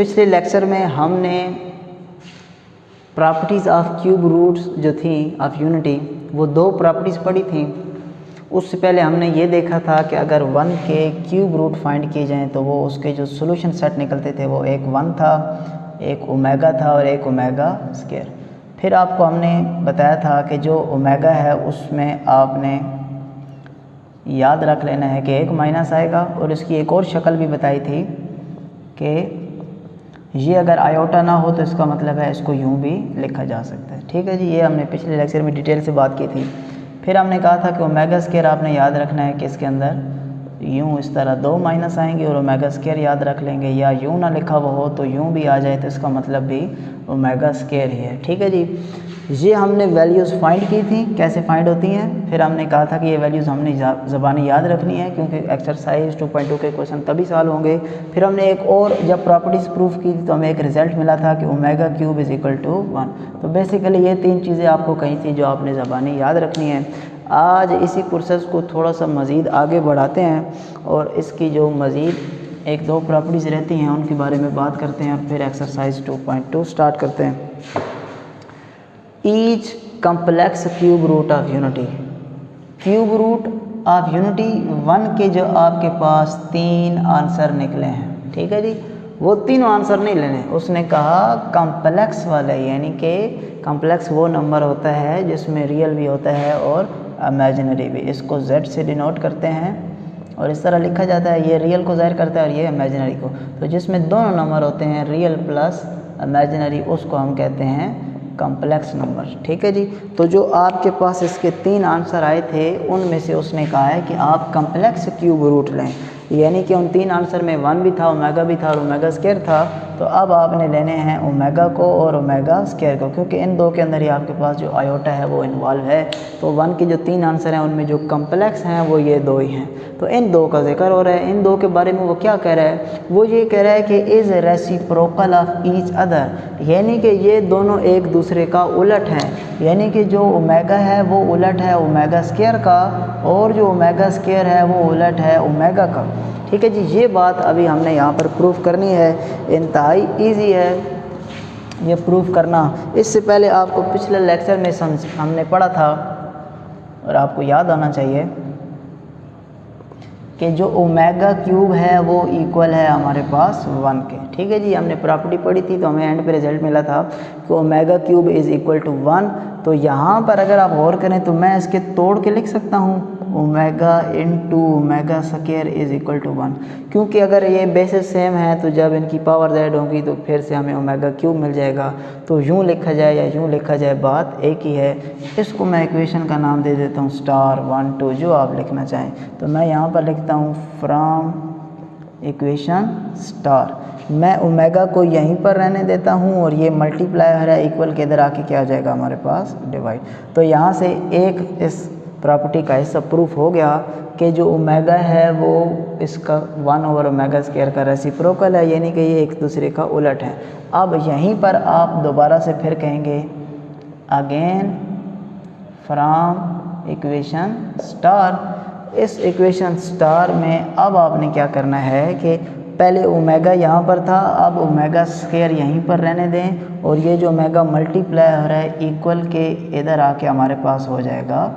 पिछले लेक्चर में हमने प्रॉपर्टीज़ ऑफ क्यूब रूट्स जो थी ऑफ यूनिटी, वो दो प्रॉपर्टीज़ पढ़ी थी। उससे पहले हमने ये देखा था कि अगर 1 के क्यूब रूट फाइंड किए जाएँ तो वो उसके जो सॉल्यूशन सेट निकलते थे वो एक 1 था, एक ओमेगा था और एक ओमेगा स्क्वायर। फिर आपको हमने बताया था कि जो ओमेगा है उसमें आपने याद रख लेना है कि एक माइनस आएगा, और इसकी एक और शक्ल भी बताई थी कि ये अगर आयोटा ना हो तो इसका मतलब है इसको यूं भी लिखा जा सकता है। ठीक है जी, ये हमने पिछले लेक्चर में डिटेल से बात की थी। फिर हमने कहा था कि ओमेगा स्क्वायर आपने याद रखना है कि इसके अंदर यूं इस तरह 2 माइनस आएंगे, और ओमेगा स्क्वायर याद रख लेंगे, या यूं ना लिखा हुआ हो तो यूं भी आ जाए तो इसका मतलब भी ओमेगा स्क्वायर ही है। ठीक है जी, ये हमने वैल्यूज़ फाइंड की थी, कैसे फाइंड होती हैं। फिर हमने कहा था कि ये वैल्यूज़ हमने ज़बानी याद रखनी है क्योंकि एक्सरसाइज 2.2 के क्वेश्चन तभी सॉल्व होंगे। फिर हमने एक और जब प्रॉपर्टीज़ प्रूफ की थी तो हमें एक रिज़ल्ट मिला था कि omega cube is equal to 1। तो बेसिकली ये 3 चीज़ें आपको कही थी जो आपने ज़बानी याद रखनी है। आज इसी प्रोसेस को थोड़ा सा मज़ीद आगे बढ़ाते हैं और इसकी जो मज़ीद 1-2 प्रॉपर्टीज़ रहती हैं उनके बारे में बात करते हैं और फिर एक्सरसाइज 2.2 स्टार्ट करते हैं। Each complex cube root of unity, cube root of unity 1 के जो आपके पास 3 आंसर निकले हैं। ठीक है जी, वो 3 आंसर नहीं लेने, उसने कहा कम्प्लेक्स वाले, यानी कि कम्प्लेक्स वो नंबर होता है जिसमें रियल भी होता है और इमेजिनरी भी। इसको Z से डिनोट करते हैं और इस तरह लिखा जाता है, ये रियल को ज़ाहिर करता है और ये इमेजिनरी को। तो जिसमें दोनों नंबर होते हैं रियल प्लस इमेजिनरी, उसको हम कहते हैं कम्प्लेक्स नंबर। ठीक है जी, तो जो आपके पास इसके 3 आंसर आए थे उनमें से उसने कहा है कि आप कम्प्लेक्स क्यूब रूट लें, यानी कि उन 3 आंसर में 1 भी था, ओमेगा भी था और ओमेगा स्क्वायर था। तो अब आपने लेने हैं ओमेगा को और ओमेगा स्क्वायर को, क्योंकि इन दो के अंदर ही आपके पास जो आयोटा है वो इन्वॉल्व है। तो 1 के जो 3 आंसर हैं उनमें जो कम्प्लेक्स हैं वो ये 2 ही हैं। तो इन 2 का जिक्र हो रहा है। इन 2 के बारे में वो क्या कह रहा है, वो ये कह रहा है कि is reciprocal of each other, यानी कि ये दोनों एक दूसरे का उलट हैं, यानी कि जो ओमेगा है वो उलट है ओमेगा स्क्वायर का और जो ओमेगा स्क्वायर है वो उलट है ओमेगा का। ठीक है जी, ये बात अभी हमने यहाँ पर प्रूफ करनी है, इंतहाई ईजी है ये प्रूफ करना। इससे पहले आपको पिछले लेक्चर में हमने पढ़ा था और आपको याद आना चाहिए कि जो ओमेगा क्यूब है वो इक्वल है हमारे पास 1 के। ठीक है जी, हमने प्रॉपर्टी पढ़ी थी तो हमें एंड पे रिजल्ट मिला था कि omega cube is equal to 1। तो यहाँ पर अगर आप गौर करें तो मैं इसके तोड़ के लिख सकता हूँ omega into omega square is equal to 1, क्योंकि अगर ये बेसिस सेम है तो जब इनकी पावर Z होगी तो फिर से हमें ओमेगा क्यूब मिल जाएगा। तो यूँ लिखा जाए या यूँ लिखा जाए बात एक ही है। इसको मैं इक्वेशन का नाम दे देता हूँ स्टार 1 2, जो आप लिखना चाहें। तो मैं यहाँ पर लिखता हूँ फ्रॉम इक्वेशन स्टार, मैं ओमेगा को यहीं पर रहने देता हूँ और ये मल्टीप्लायर है इक्वल के इधर आके क्या हो जाएगा हमारे पास डिवाइड। तो यहाँ से एक इस प्रॉपर्टी का हिस्सा प्रूफ हो गया कि जो ओमेगा है वो इसका 1 ओवर ओमेगा स्क्वायर का रेसिप्रोकल है, यानी कि ये एक दूसरे का उलट है। अब यहीं पर आप दोबारा से फिर कहेंगे अगेन फ्रॉम इक्वेशन स्टार। इस इक्वेशन स्टार में अब आपने क्या करना है कि पहले ओमेगा यहाँ पर था, अब ओमेगा स्क्वायर यहीं पर रहने दें और ये जो ओमेगा मल्टीप्लाई हो रहा है इक्वल के इधर आके हमारे पास हो जाएगा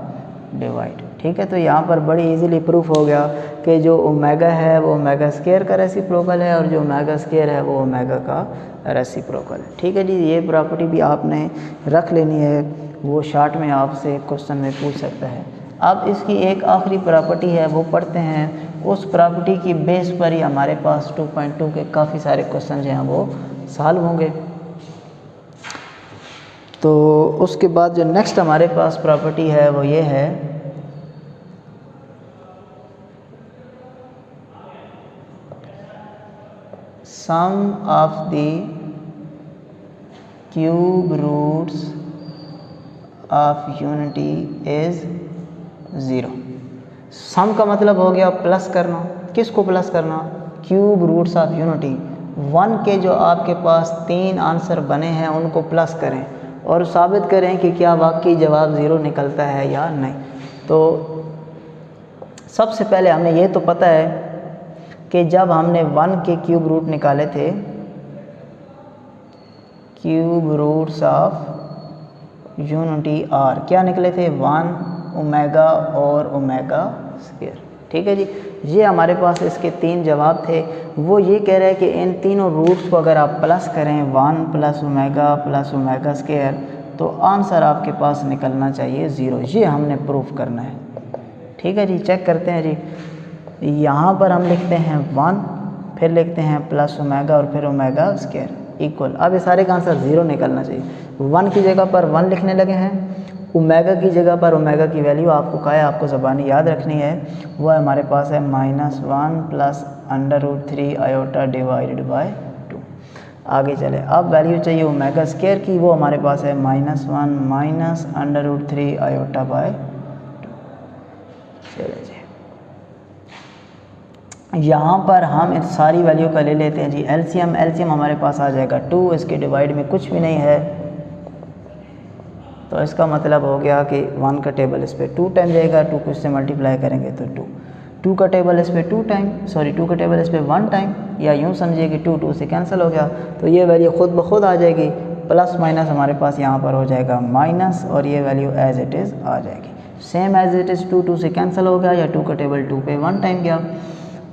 डिवाइड। ठीक है, तो यहाँ पर बड़ी इजीली प्रूफ हो गया कि जो ओमेगा है वो ओमेगा स्क्वायर का रेसिप्रोकल है और जो ओमेगा स्क्वायर है वो ओमेगा का रेसिप्रोकल है। ठीक है जी, ये प्रॉपर्टी भी आपने रख लेनी है, वो शॉर्ट में आपसे क्वेश्चन में पूछ सकता है। अब इसकी एक आखिरी प्रॉपर्टी है वो पढ़ते हैं, उस प्रॉपर्टी की बेस पर ही हमारे पास 2.2 के काफ़ी सारे क्वेश्चन जो हैं वो सॉल्व होंगे। तो उसके बाद जो नेक्स्ट हमारे पास प्रॉपर्टी है वो ये है sum of the cube roots of unity is 0। Sum का मतलब हो गया प्लस करना। किसको प्लस करना? Cube roots of unity. 1 के जो आपके पास 3 आंसर बने हैं उनको प्लस करें और साबित करें कि क्या वाकई जवाब 0 निकलता है या नहीं। तो सबसे पहले हमें ये तो पता है कि जब हमने 1 के क्यूब रूट निकाले थे cube roots of unity are क्या निकले थे 1 ओमेगा और ओमेगा स्क्वायर। ठीक है जी, ये हमारे पास इसके 3 जवाब थे। वो ये कह रहे हैं कि इन तीनों रूट्स को अगर आप प्लस करें 1 प्लस ओमेगा स्क्वायर तो आंसर आपके पास निकलना चाहिए 0। ये हमने प्रूफ करना है। ठीक है जी, चेक करते हैं जी। यहाँ पर हम लिखते हैं 1, फिर लिखते हैं प्लस ओमेगा और फिर ओमेगा स्क्वायर इक्वल। अब ये सारे का आंसर 0 निकलना चाहिए। 1 की जगह पर 1 लिखने लगे हैं, ओमेगा की जगह पर ओमेगा की वैल्यू आपको कहा है, आपको ज़बानी याद रखनी है, वो हमारे पास है -1 प्लस √3 आयोटा डिवाइडेड बाय 2। आगे चले, अब वैल्यू चाहिए ओमेगा स्क्वायर की, वो हमारे पास है -1 माइनस √3 आयोटा बाय 2। चले जी, यहाँ पर हम इस सारी वैल्यू का ले लेते हैं जी एलसीएम। एलसीएम हमारे पास आ जाएगा 2, इसके डिवाइड में कुछ भी नहीं है, तो इसका मतलब हो गया कि 1 का टेबल इस पर 2 टाइम जाएगा, 2 को इससे मल्टीप्लाई करेंगे तो 2 का टेबल इस पर 2 टाइम, सॉरी 2 का टेबल इस पर 1 टाइम, या यूँ समझिए कि 2 से कैंसिल हो गया, तो ये वैल्यू खुद ब खुद आ जाएगी। प्लस माइनस हमारे पास यहाँ पर हो जाएगा माइनस, और ये वैल्यू एज इट इज़ आ जाएगी। सेम एज इट इज़ 2 से कैंसिल हो गया, या 2 का टेबल 2 पे 1 टाइम गया,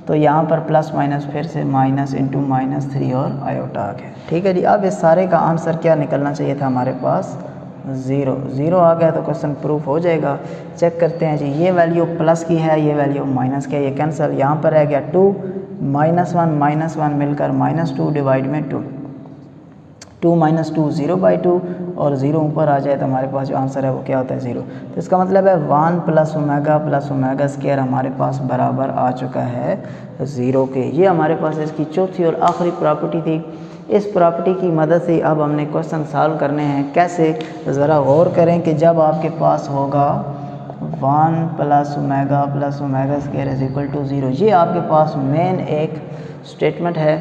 तो यहाँ पर प्लस माइनस फिर से माइनस इंटू -3 और आयोटा आ गया। ठीक है जी, अब इस सारे का आंसर क्या निकलना चाहिए था हमारे पास 0 आ गया, तो क्वेश्चन प्रूफ हो जाएगा। चेक करते हैं जी, ये वैल्यू प्लस की है, ये वैल्यू माइनस की है, ये कैंसिल, यहाँ पर रह गया 2 -1 मिलकर -2 डिवाइड में 2 -2 0/2, और 0 ऊपर आ जाए तो हमारे पास जो आंसर है वो क्या होता है 0। तो इसका मतलब है 1 प्लस ओमेगा स्क्वायर हमारे पास बराबर आ चुका है 0 के। ये हमारे पास इसकी चौथी और आखिरी प्रॉपर्टी थी। इस प्रॉपर्टी की मदद से अब हमने क्वेश्चन सॉल्व करने हैं। कैसे, ज़रा गौर करें कि जब आपके पास होगा 1 plus omega square is equal to 0, ये आपके पास मेन एक स्टेटमेंट है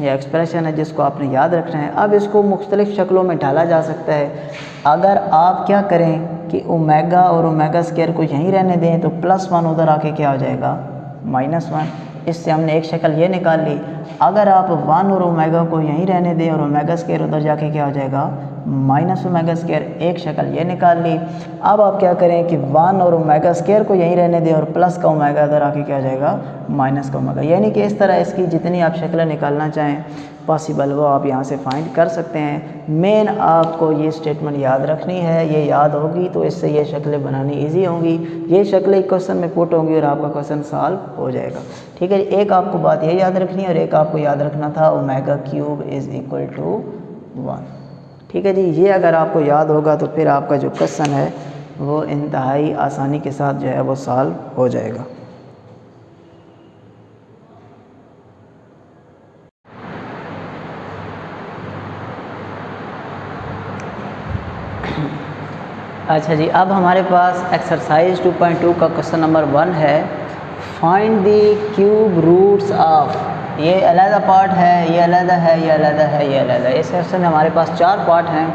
या एक्सप्रेशन है जिसको आपने याद रखना है। अब इसको मुख्तलिफ़ शक्लों में ढाला जा सकता है। अगर आप क्या करें कि ओमेगा और ओमेगा स्क्वायर को यहीं रहने दें तो +1 उधर आके क्या हो जाएगा -1। इससे हमने एक शक्ल ये निकाल ली। अगर आप 1 और ओमेगा को यहीं रहने दें और ओमेगा स्क्वायर उधर जाके क्या हो जाएगा -ओमेगा स्क्वायर, एक शक्ल ये निकाल ली। अब आप क्या करें कि 1 और ओमेगा स्क्वायर को यहीं रहने दें और प्लस का ओमेगा इधर आके क्या हो जाएगा माइनस का ओमेगा। यानी कि इस तरह इसकी जितनी आप शक्लें निकालना चाहें पॉसिबल वो आप यहाँ से फाइंड कर सकते हैं। मेन आपको ये स्टेटमेंट याद रखनी है, ये याद होगी तो इससे ये शक्लें बनानी इजी होंगी। ये शक्लें क्वेश्चन में पुट होंगी और आपका क्वेश्चन सॉल्व हो जाएगा। ठीक है, एक आपको बात ये याद रखनी है और एक आपको याद रखना था omega cube is equal to 1। ठीक है जी, ये अगर आपको याद होगा तो फिर आपका जो क्वेश्चन है वो इंतहाई आसानी के साथ जो है वो सॉल्व हो जाएगा। अच्छा जी, अब हमारे पास एक्सरसाइज 2.2 का क्वेश्चन नंबर 1 है, find the cube roots of. ये अलग पार्ट है, ये अलग है, ये अलग है, ये अलग है। इस क्वेश्चन में हमारे पास 4 पार्ट हैं।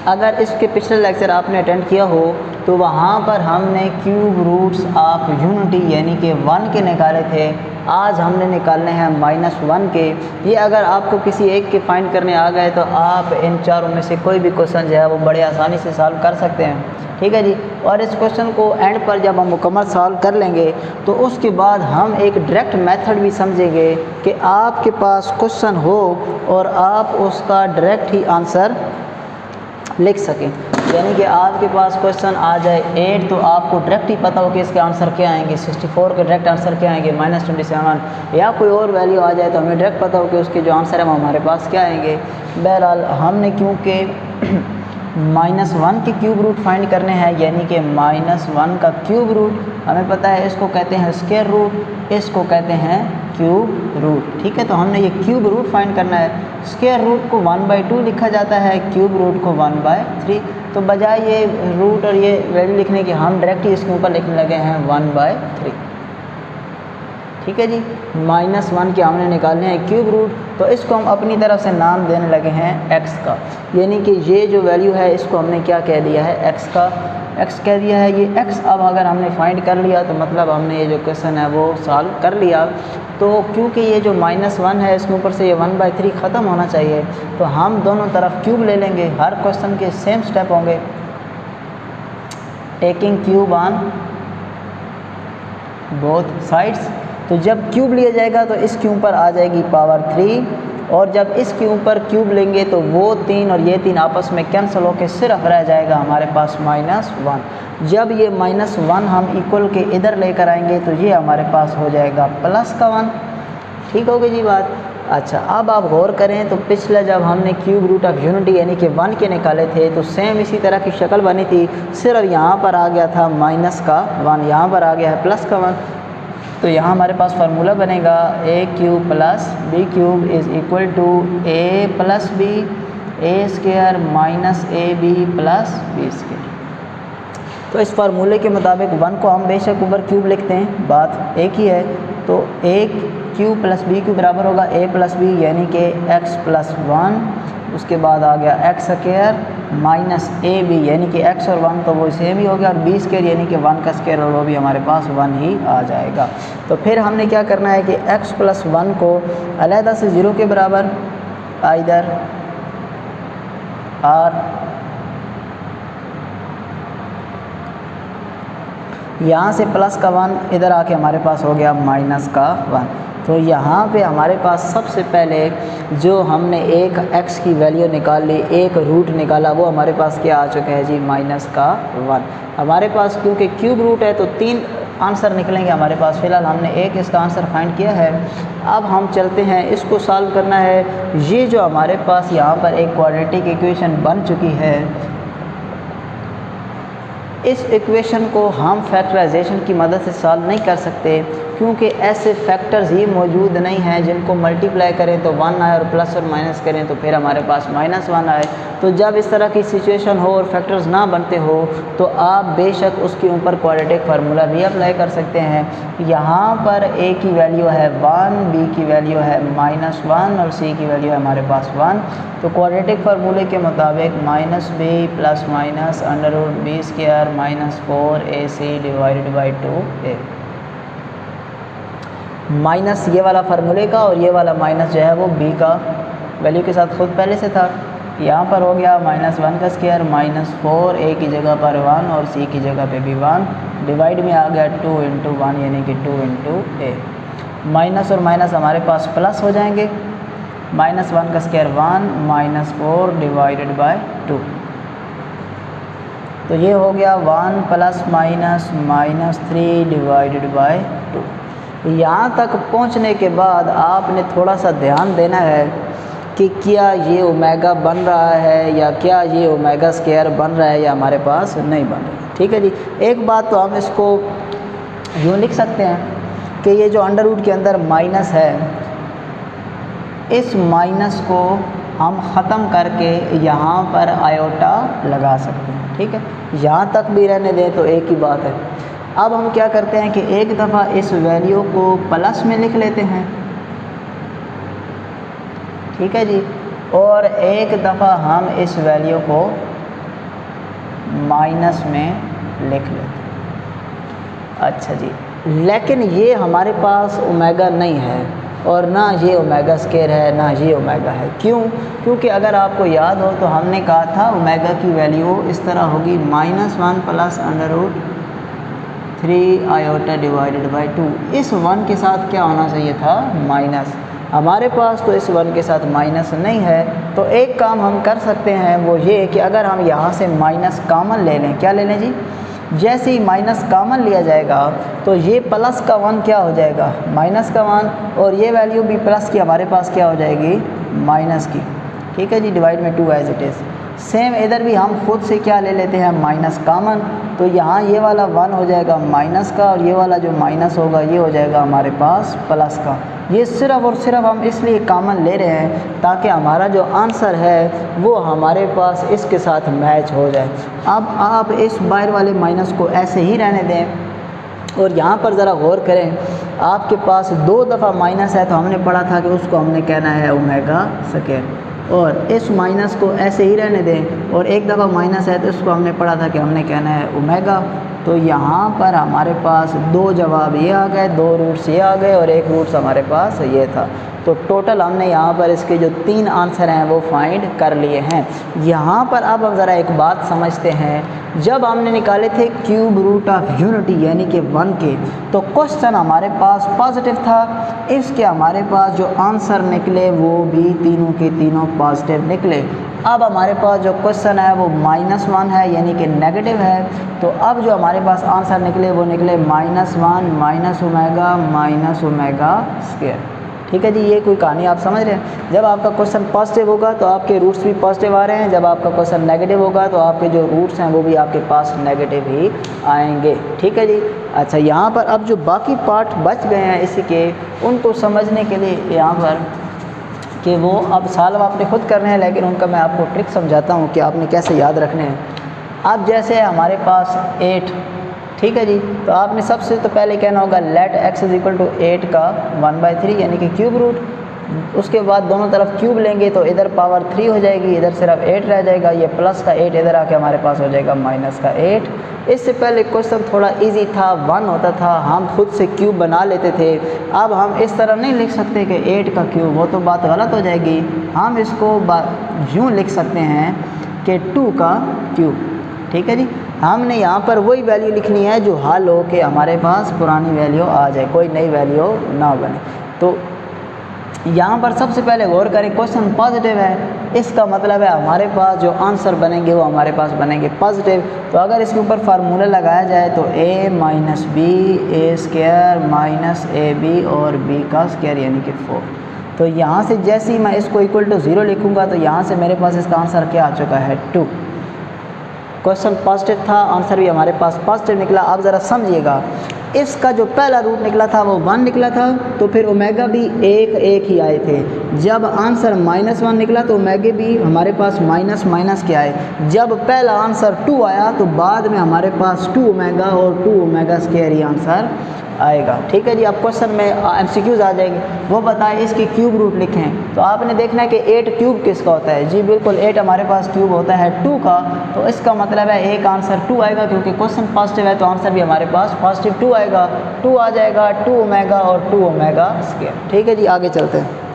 अगर इसके पिछले लेक्चर आपने अटेंड किया हो तो वहाँ पर हमने क्यूब रूट्स ऑफ यूनिटी यानी कि 1 के निकाले थे। आज हमने निकालने हैं -1 के। ये अगर आपको किसी एक के फाइंड करने आ गए तो आप इन चारों में से कोई भी क्वेश्चन जो है वो बड़े आसानी से सॉल्व कर सकते हैं। ठीक है जी, और इस क्वेश्चन को एंड पर जब हम मुकम्मल सॉल्व कर लेंगे तो उसके बाद हम एक डायरेक्ट मेथड भी समझेंगे कि आपके पास क्वेश्चन हो और आप उसका डायरेक्ट ही आंसर लिख सकें। यानी कि आपके पास क्वेश्चन आ जाए 8 तो आपको डायरेक्ट ही पता हो कि इसके आंसर क्या आएंगे। 64 के डायरेक्ट आंसर क्या आएंगे -27, या कोई और वैल्यू आ जाए तो हमें डायरेक्ट पता हो कि उसके जो आंसर है वो हमारे पास क्या आएंगे। बहरहाल हमने क्योंकि -1 के क्यूब रूट फाइंड करने हैं, यानी कि -1 का क्यूब रूट हमें पता है, इसको कहते हैं स्क्वायर रूट, इसको कहते हैं क्यूब रूट। ठीक है, तो हमने ये क्यूब रूट फाइंड करना है। स्क्वायर रूट को 1/2 लिखा जाता है, क्यूब रूट को 1/3। तो बजाय ये रूट और ये वैल्यू लिखने के हम डायरेक्ट ही इसके ऊपर लिखने लगे हैं 1/3। ठीक है जी, -1 के हमने निकालने हैं क्यूब रूट, तो इसको हम अपनी तरफ से नाम देने लगे हैं x का। यानी कि ये जो वैल्यू है इसको हमने क्या कह दिया है x का। x कह दिया है। ये x अब अगर हमने फाइंड कर लिया तो मतलब हमने ये जो क्वेश्चन है वो सॉल्व कर लिया। तो क्योंकि ये जो -1 है इसके ऊपर से ये 1/3 ख़त्म होना चाहिए, तो हम दोनों तरफ क्यूब ले लेंगे। हर क्वेश्चन के सेम स्टेप होंगे, taking cube on both sides. तो जब क्यूब लिया जाएगा तो इसके ऊपर आ जाएगी पावर 3, और जब इसके ऊपर क्यूब लेंगे तो वो 3 और ये 3 आपस में कैंसिल होकर सिर्फ रह जाएगा हमारे पास -1। जब ये -1 हम इक्वल के इधर लेकर आएंगे तो ये हमारे पास हो जाएगा +1। ठीक हो गई जी बात। अच्छा, अब आप गौर करें तो पिछले जब हमने क्यूब रूट ऑफ यूनिटी यानी कि 1 के निकाले थे तो सेम इसी तरह की शक्ल बनी थी, सिर्फ यहाँ पर आ गया था -1, यहाँ पर आ गया है +1। तो यहाँ हमारे पास फार्मूला बनेगा a³ + b³ is equal to a + b a² - ab + b²। तो इस फार्मूले के मुताबिक 1 को हम बेशक ऊपर क्यूब लिखते हैं, बात एक ही है। तो a³ + b³ बराबर होगा a + b यानी कि x + 1, उसके बाद आ गया x² - ab यानी कि x और 1 तो वो सेम ही हो गया, और b² यानी कि 1 का स्क्वायर, और वो भी हमारे पास 1 ही आ जाएगा। तो फिर हमने क्या करना है कि x + 1 को अलहदा से 0 के बराबर इधर और यहाँ से +1 इधर आके हमारे पास हो गया -1। तो यहाँ पे हमारे पास सबसे पहले जो हमने एक x की वैल्यू निकाल ली, एक रूट निकाला, वो हमारे पास क्या आ चुका है जी -1। हमारे पास क्योंकि क्यूब रूट है तो 3 आंसर निकलेंगे हमारे पास। फ़िलहाल हमने एक इसका आंसर फाइंड किया है। अब हम चलते हैं, इसको सॉल्व करना है। ये जो हमारे पास यहाँ पर एक क्वाड्रेटिक इक्वेशन बन चुकी है, इस इक्वेशन को हम फैक्टराइजेशन की मदद से सॉल्व नहीं कर सकते, क्योंकि ऐसे फैक्टर्स ही मौजूद नहीं हैं जिनको मल्टीप्लाई करें तो 1 आए और प्लस और माइनस करें तो फिर हमारे पास -1 आए। तो जब इस तरह की सिचुएशन हो और फैक्टर्स ना बनते हो तो आप बेशक उसके ऊपर क्वाड्रेटिक फार्मूला भी अप्लाई कर सकते हैं। यहाँ पर a की वैल्यू है 1, b की वैल्यू है -1 और c की वैल्यू है हमारे पास 1। तो क्वाड्रेटिक फार्मूले के मुताबिक -b ± √b² - 4ac / 2a minus ये वाला फार्मूले का, और ये वाला माइनस जो है वो b का वैल्यू के साथ खुद पहले से था। यहाँ पर हो गया -1 का स्क्वायर -4, a की जगह पर 1 और c की जगह पे भी 1, डिवाइड में आ गया 2 × 1 यानी कि 2 × a। माइनस और माइनस हमारे पास प्लस हो जाएंगे, -1 का स्क्वायर 1 -4 / 2। तो ये हो गया 1 ± -3 / 2। यहाँ तक पहुँचने के बाद आपने थोड़ा सा ध्यान देना है कि क्या ये ओमेगा बन रहा है या क्या ये ओमेगा² बन रहा है या हमारे पास नहीं बन रहा है। ठीक है जी। एक बात तो हम इसको यूँ लिख सकते हैं कि ये जो अंडर रूट के अंदर माइनस है, इस माइनस को हम ख़त्म करके यहाँ पर आयोटा लगा सकते हैं। ठीक है, यहाँ तक भी रहने दें तो एक ही बात है। अब हम क्या करते हैं कि एक दफ़ा इस वैल्यू को प्लस में लिख लेते हैं, ठीक है जी, और एक दफ़ा हम इस वैल्यू को माइनस में लिख लेते हैं। अच्छा जी, लेकिन ये हमारे पास ओमेगा नहीं है और ना ये ओमेगा² है ना ये ओमेगा है। क्यों? क्योंकि अगर आपको याद हो तो हमने कहा था ओमेगा की वैल्यू इस तरह होगी -1 + √3 आयोटा / 2। इस 1 के साथ क्या होना चाहिए था? माइनस। हमारे पास तो इस 1 के साथ माइनस नहीं है, तो एक काम हम कर सकते हैं वो ये कि अगर हम यहाँ से माइनस कॉमन ले लें। क्या ले लें जी? जैसे ही माइनस कॉमन लिया जाएगा तो ये प्लस का 1 क्या हो जाएगा? माइनस का 1, और ये वैल्यू भी प्लस की हमारे पास क्या हो जाएगी? माइनस की। ठीक है जी, डिवाइड में 2 एज इट इज़। सेम इधर भी हम खुद से क्या ले लेते हैं? Minus common. तो यहाँ ये वाला 1 हो जाएगा माइनस का, और ये वाला जो माइनस होगा ये हो जाएगा हमारे पास प्लस का। ये सिर्फ और सिर्फ हम इसलिए कॉमन ले रहे हैं ताकि हमारा जो आंसर है वो हमारे पास इसके साथ मैच हो जाए। अब आप इस बाहर वाले माइनस को ऐसे ही रहने दें और यहाँ पर ज़रा गौर करें, आपके पास 2 दफ़ा माइनस है तो हमने पढ़ा था कि उसको हमने कहना है ओमेगा²। और इस माइनस को ऐसे ही रहने दें, और एक दफ़ा माइनस है तो इसको हमने पढ़ा था कि हमने कहना है ओमेगा। तो यहाँ पर हमारे पास दो जवाब ये आ गए, दो रूट्स ये आ गए और एक रूट्स हमारे पास ये था। तो टोटल हमने यहाँ पर इसके जो 3 आंसर हैं वो फाइंड कर लिए हैं। यहाँ पर अब हम ज़रा एक बात समझते हैं, जब हमने निकाले थे क्यूब रूट ऑफ यूनिटी यानी कि 1 के, तो क्वेश्चन हमारे पास पॉजिटिव था, इसके हमारे पास जो आंसर निकले वो भी तीनों के तीनों पॉजिटिव निकले। अब हमारे पास जो क्वेश्चन है वो -1 है यानी कि नेगेटिव है, तो अब जो हमारे पास आंसर निकले वो निकले -1 - ओमेगा स्क्वायर। ठीक है जी, ये कोई कहानी आप समझ रहे हैं। जब आपका क्वेश्चन पॉजिटिव होगा तो आपके रूट्स भी पॉजिटिव आ रहे हैं, जब आपका क्वेश्चन नेगेटिव होगा तो आपके जो रूट्स हैं वो भी आपके पास नेगेटिव ही आएंगे। ठीक है जी। अच्छा, यहाँ पर अब जो बाकी पार्ट बच गए हैं इसके, उनको समझने के लिए यहाँ पर कि वो अब सॉल्व आपने खुद करने हैं, लेकिन उनका मैं आपको ट्रिक समझाता हूँ कि आपने कैसे याद रखने हैं। अब जैसे हमारे पास 8, ठीक है जी, तो आपने सबसे तो पहले कहना होगा लेट x = 8 का 1/3 यानी कि क्यूब रूट। उसके बाद दोनों तरफ क्यूब लेंगे तो इधर पावर 3 हो जाएगी, इधर सिर्फ 8 रह जाएगा, ये प्लस का 8 इधर आके हमारे पास हो जाएगा माइनस का 8। इससे पहले क्वेश्चन थोड़ा इजी था, 1 होता था, हम खुद से क्यूब बना लेते थे। अब हम इस तरह नहीं लिख सकते कि 8 का क्यूब, वो तो बात गलत हो जाएगी। हम इसको यूँ लिख सकते हैं कि 2 का क्यूब। ठीक है जी, हमने यहाँ पर वही वैल्यू लिखनी है जो हल हो के हमारे पास पुरानी वैल्यू आ जाए, कोई नई वैल्यू ना बने। तो यहाँ पर सबसे पहले गौर करें, क्वेश्चन पॉजिटिव है, इसका मतलब है हमारे पास जो आंसर बनेंगे वो हमारे पास बनेंगे पॉजिटिव। तो अगर इसके ऊपर फार्मूला लगाया जाए तो a - b a² - ab और b का स्क्वायर यानी कि 4। तो यहाँ से जैसे ही मैं इसको = 0 लिखूँगा तो यहाँ से मेरे पास इसका आंसर क्या आ चुका है 2। क्वेश्चन पॉजिटिव था, आंसर भी हमारे पास पॉजिटिव निकला। अब ज़रा समझिएगा, इसका जो पहला रूट निकला था वो 1 निकला था, तो फिर ओमेगा भी 1 ही आए थे। जब आंसर -1 निकला तो ओमेगा भी हमारे पास माइनस के आए। जब पहला आंसर 2 आया तो बाद में हमारे पास 2 ओमेगा और 2 ओमेगा स्क्वायर ही आंसर आएगा। ठीक है जी। अब क्वेश्चन में MCQs आ जाएंगे, वो बताए इसकी क्यूब रूट लिखें। तो आपने देखना है कि 8 क्यूब किसका होता है। जी बिल्कुल, 8 हमारे पास क्यूब होता है 2 का, तो इसका मतलब है एक आंसर 2 आएगा, क्योंकि क्वेश्चन पॉजिटिव है तो आंसर भी हमारे पास पॉजिटिव 2 आएगा। 2 आ जाएगा, 2 ओमेगा और 2 ओमेगा स्क्वायर। ठीक है जी, आगे चलते हैं।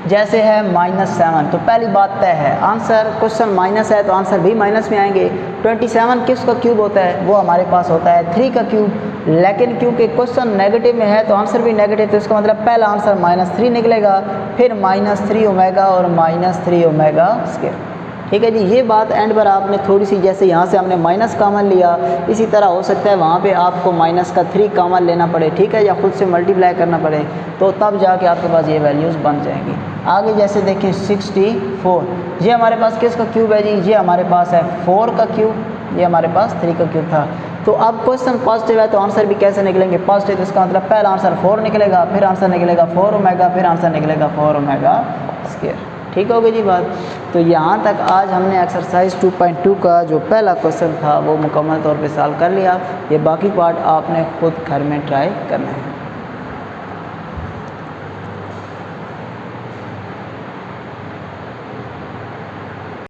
जैसे है -7, तो पहली बात तय है, आंसर क्वेश्चन माइनस है तो आंसर भी माइनस में आएंगे। 27 किसका क्यूब होता है, वो हमारे पास होता है 3 का क्यूब। लेकिन क्योंकि क्वेश्चन नेगेटिव में है तो आंसर भी नेगेटिव, तो इसका मतलब पहला आंसर -3 निकलेगा, फिर -3 ओमेगा और -3 ओमेगा स्क्वायर। ठीक है जी। ये बात एंड पर आपने थोड़ी सी, जैसे यहाँ से हमने माइनस कॉमन लिया, इसी तरह हो सकता है वहाँ पे आपको -3 कॉमन लेना पड़े, ठीक है, या खुद से मल्टीप्लाई करना पड़े, तो तब जाके आपके पास ये वैल्यूज़ बन जाएंगी। आगे जैसे देखें 64, ये हमारे पास किसका क्यूब है जी, ये हमारे पास है 4 का क्यूब, ये हमारे पास 3 का क्यूब था। तो अब क्वेश्चन पॉजिटिव है तो आंसर भी कैसे निकलेंगे पॉजिटिव, तो इसका मतलब पहला आंसर 4 निकलेगा, फिर आंसर निकलेगा 4 ओमेगा, फिर आंसर निकलेगा 4 ओमेगा स्क्वायर। ठीक हो गई जी बात। तो यहाँ तक आज हमने एक्सरसाइज 2.2 का जो पहला क्वेश्चन था वो मुकम्मल तौर पे सॉल्व कर लिया। ये बाकी पार्ट आपने खुद घर में ट्राई करना है।